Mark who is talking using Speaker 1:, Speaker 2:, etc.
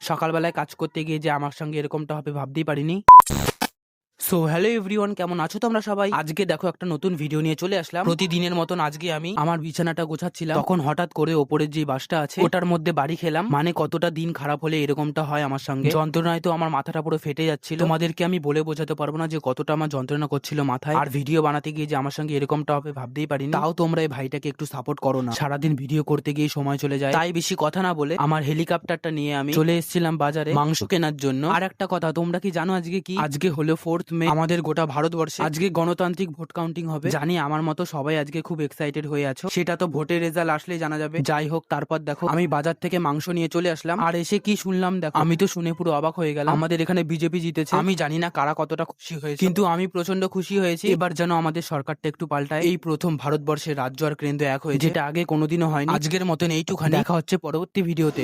Speaker 1: সকালবেলায় কাজ করতে গিয়ে যে আমার সঙ্গে এরকমটা হবে ভাবতেই পারিনি। সো হ্যালো এভরিওয়ান, কেমন আছো তোমরা সবাই? আজকে দেখো একটা নতুন ভিডিও নিয়ে চলে আসলাম। প্রতিদিনের মতন আজকে আমি আমার বিছানাটা গোছাচ্ছিলাম, তখন হঠাৎ করে ওপরের যে বাসটা আছে ওটার মধ্যে বাড়ি খেলাম। মানে কতটা দিন খারাপ হলে এরকমটা হয় আমার সঙ্গে। যন্ত্রণায় তো আমার মাথাটা পুরো ফেটে যাচ্ছিল। তোমাদেরকে আমি বলে বোঝাতে পারবো না যে কতটা আমার যন্ত্রণা করছিল মাথায়। আর ভিডিও বানাতে গিয়ে যে আমার সঙ্গে এরকমটা হবে ভাবতেই পারিনি। তাও তোমরা এই ভাইটাকে একটু সাপোর্ট করো না, সারাদিন ভিডিও করতে গিয়ে সময় চলে যায়। তাই বেশি কথা না বলে আমার হেলিকপ্টারটা নিয়ে আমি চলে এসেছিলাম বাজারে মাংস কেনার জন্য। আর একটা কথা, তোমরা কি জানো আজকে কি? আজকে হলো 4th মে। আমাদের গোটা ভারতবর্ষে আজকে গণতান্ত্রিক ভোট কাউন্টিং হবে। জানি আমার মতো সবাই আজকে খুব এক্সাইটেড হয়ে আছো, সেটা তো ভোটের রেজাল্ট আসলেই জানা যাবে। যাই হোক, তারপর দেখো আমি বাজার থেকে মাংস নিয়ে চলে আসলাম। আর এসে কি শুনলাম দেখো, আমি তো শুনে পুরো অবাক হয়ে গেলাম। আমাদের এখানে বিজেপি জিতেছে। আমি জানি না কারা কতটা খুশি হয়েছে, কিন্তু আমি প্রচন্ড খুশি হয়েছি। এবার যেন আমাদের সরকারটা একটু পাল্টায়। এই প্রথম ভারতবর্ষের রাজ্য আর কেন্দ্র এক হয়েছে, যেটা আগে কোনোদিনও হয়নি। আজকের মতন এইটুখানি, দেখা হচ্ছে পরবর্তী ভিডিওতে।